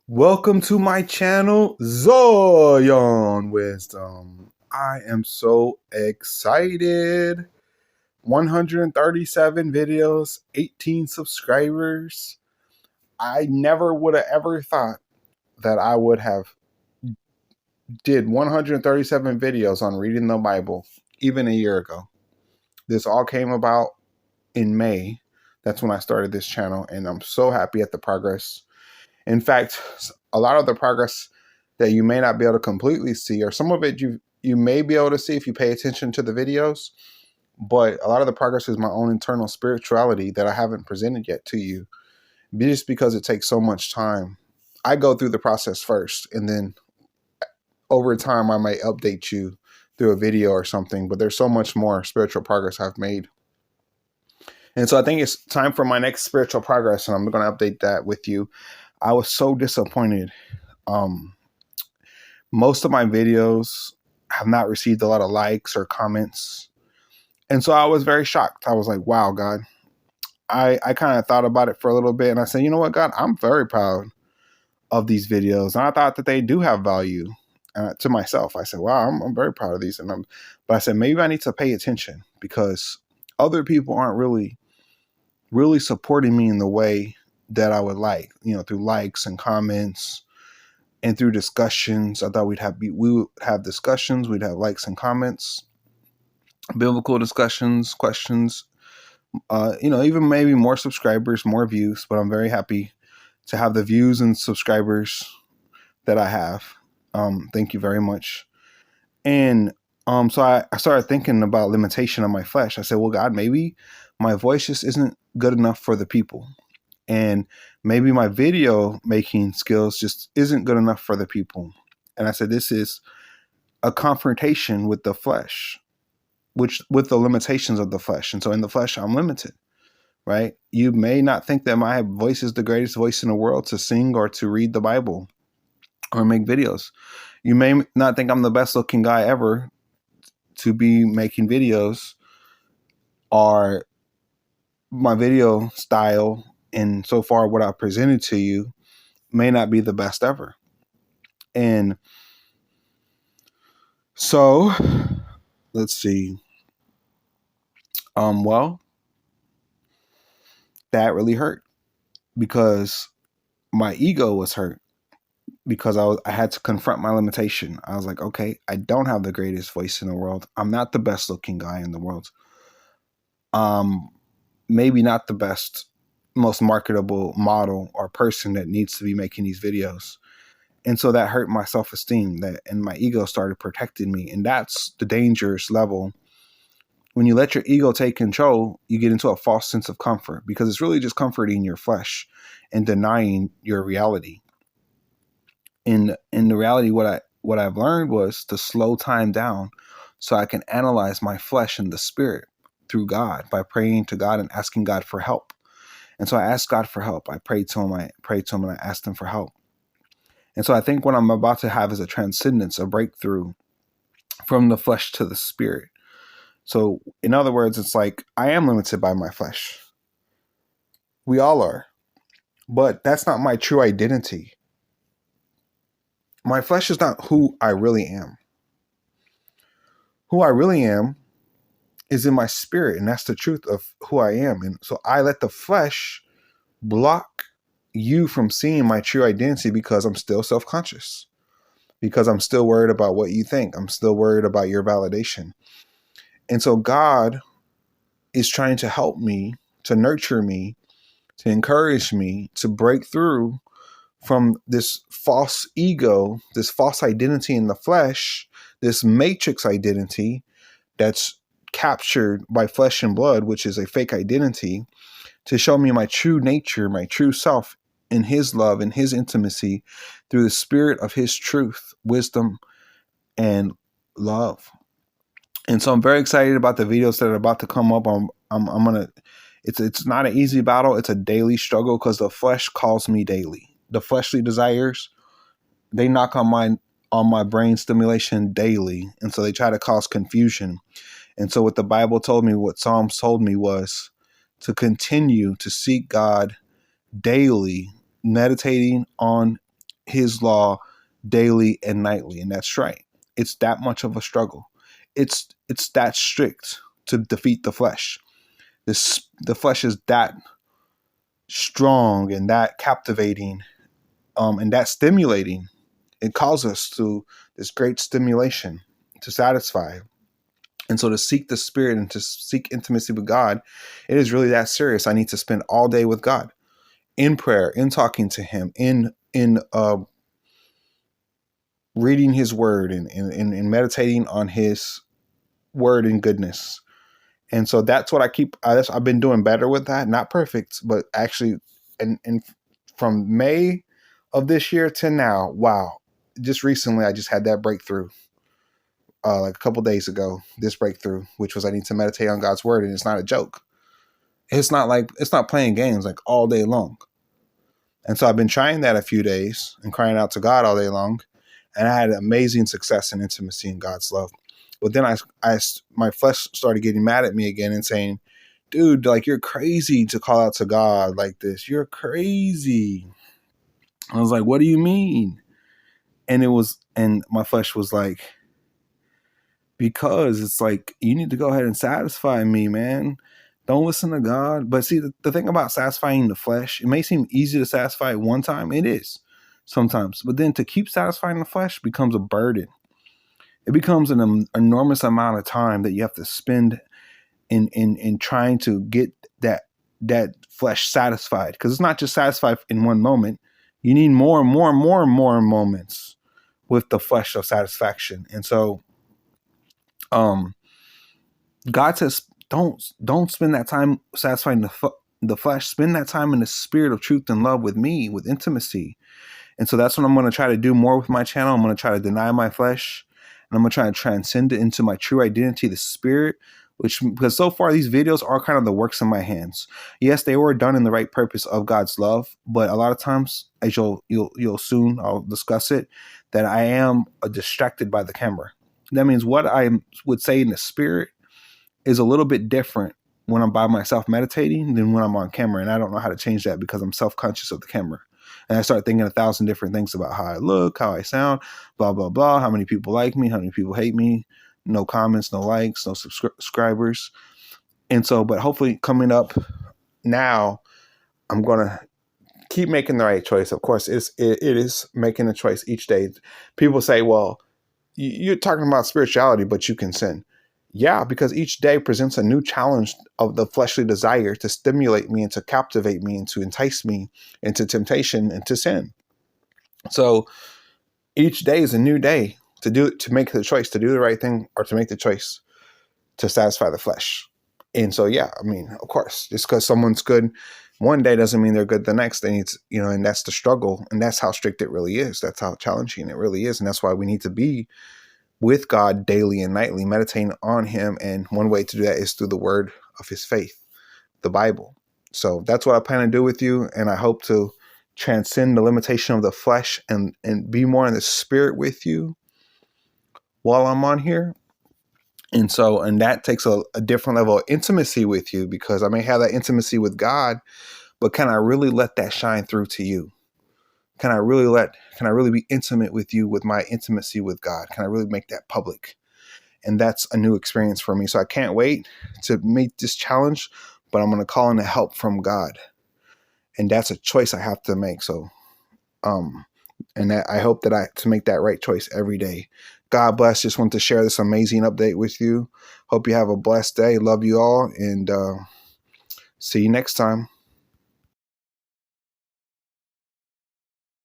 Welcome to my channel, Zion Wisdom. I am so excited. 137 videos, 18 subscribers. I never would have ever thought that I would have did 137 videos on reading the Bible even a year ago. This all came about in May. That's when I started this channel, and I'm so happy at the progress. In fact, a lot of the progress that you may not be able to completely see, or some of it you may be able to see if you pay attention to the videos, but a lot of the progress is my own internal spirituality that I haven't presented yet to you, just because it takes so much time. I go through the process first, and then over time I might update you through a video or something, but there's so much more spiritual progress I've made. And so I think it's time for my next spiritual progress, and I'm going to update that with you. I was so disappointed. Most of my videos have not received a lot of likes or comments. And so I was very shocked. I was like, wow, God. I kind of thought about it for a little bit, and I said, you know what, God, I'm very proud of these videos. And I thought that they do have value to myself. I said, wow, I'm very proud of these. But I said, maybe I need to pay attention because other people aren't really supporting me in the way that I would like, through likes and comments and through discussions. I thought we would have discussions, we'd have likes and comments, biblical discussions, questions, even maybe more subscribers, more views. But I'm very happy to have the views and subscribers that I have. Thank you very much. And so I started thinking about limitation of my flesh. I said, well, God, maybe my voice just isn't good enough for the people. And maybe my video making skills just isn't good enough for the people. And I said, this is a confrontation with the flesh, with the limitations of the flesh. And so in the flesh, I'm limited, right? You may not think that my voice is the greatest voice in the world to sing or to read the Bible or make videos. You may not think I'm the best looking guy ever to be making videos, or my video style and so far what I presented to you may not be the best ever. And so let's see. Well, that really hurt because my ego was hurt because I had to confront my limitation. I was like, okay, I don't have the greatest voice in the world. I'm not the best looking guy in the world. Maybe not the best, most marketable model or person that needs to be making these videos. And so that hurt my self-esteem, and my ego started protecting me. And that's the dangerous level. When you let your ego take control, you get into a false sense of comfort because it's really just comforting your flesh and denying your reality. In the reality, what I've learned was to slow time down so I can analyze my flesh and the spirit through God by praying to God and asking God for help. And so I asked God for help. I prayed to him and I asked him for help. And so I think what I'm about to have is a transcendence, a breakthrough from the flesh to the spirit. So in other words, it's like I am limited by my flesh. We all are. But that's not my true identity. My flesh is not who I really am. Who I really am is in my spirit, and that's the truth of who I am. And so I let the flesh block you from seeing my true identity because I'm still self-conscious, because I'm still worried about what you think. I'm still worried about your validation. And so God is trying to help me, to nurture me, to encourage me to break through from this false ego, this false identity in the flesh, this matrix identity that's captured by flesh and blood, which is a fake identity, to show me my true nature, my true self in his love and his intimacy through the spirit of his truth, wisdom, and love. And so I'm very excited about the videos that are about to come up. I'm gonna. It's not an easy battle. It's a daily struggle because the flesh calls me daily. The fleshly desires, they knock on my brain stimulation daily, and so they try to cause confusion. And so what the Bible told me, what Psalms told me, was to continue to seek God daily, meditating on his law daily and nightly. And that's right. It's that much of a struggle. It's that strict to defeat the flesh. The flesh is that strong and that captivating, and that stimulating. It calls us to this great stimulation to satisfy. And so to seek the Spirit and to seek intimacy with God, it is really that serious. I need to spend all day with God in prayer, in talking to him, in reading his word, and meditating on his word and goodness. And so that's what I've been doing better with that. Not perfect, but actually, and from May of this year to now, wow. Just recently, I just had that breakthrough, like a couple days ago, this breakthrough, which was I need to meditate on God's word. And it's not a joke. It's not playing games like all day long. And so I've been trying that a few days and crying out to God all day long. And I had amazing success and intimacy in God's love. But then my flesh started getting mad at me again and saying, dude, like, you're crazy to call out to God like this. You're crazy. I was like, what do you mean? And my flesh was like, because it's like, you need to go ahead and satisfy me, man. Don't listen to God. But see, the thing about satisfying the flesh, it may seem easy to satisfy one time. It is sometimes. But then to keep satisfying the flesh becomes a burden. It becomes an enormous amount of time that you have to spend in trying to get that flesh satisfied. Because it's not just satisfied in one moment. You need more and more and more and more moments with the flesh of satisfaction. And so God says, don't spend that time satisfying the flesh. Spend that time in the spirit of truth and love with me, with intimacy. And so that's what I'm going to try to do more with my channel. I'm going to try to deny my flesh, and I'm going to try to transcend it into my true identity, the spirit, because so far these videos are kind of the works in my hands. Yes, they were done in the right purpose of God's love, but a lot of times, as you'll soon, I'll discuss it, that I am distracted by the camera. That means what I would say in the spirit is a little bit different when I'm by myself meditating than when I'm on camera. And I don't know how to change that because I'm self-conscious of the camera. And I start thinking 1,000 different things about how I look, how I sound, blah, blah, blah, how many people like me, how many people hate me, no comments, no likes, no subscribers. And so, but hopefully coming up now, I'm going to keep making the right choice. Of course, it is making a choice each day. People say, well, you're talking about spirituality, but you can sin. Yeah, because each day presents a new challenge of the fleshly desire to stimulate me and to captivate me and to entice me into temptation and to sin. So each day is a new day to make the choice to do the right thing or to make the choice to satisfy the flesh. And so, yeah, I mean, of course, just because someone's good one day doesn't mean they're good the next. They need to, and that's the struggle. And that's how strict it really is. That's how challenging it really is. And that's why we need to be with God daily and nightly, meditating on him. And one way to do that is through the word of his faith, the Bible. So that's what I plan to do with you. And I hope to transcend the limitation of the flesh and be more in the spirit with you while I'm on here. And that takes a different level of intimacy with you, because I may have that intimacy with God, but can I really let that shine through to you? Can I really be intimate with you with my intimacy with God? Can I really make that public? And that's a new experience for me. So I can't wait to meet this challenge, but I'm going to call in the help from God. And that's a choice I have to make. So, I hope that to make that right choice every day. God bless. Just want to share this amazing update with you. Hope you have a blessed day. Love you all, and see you next time.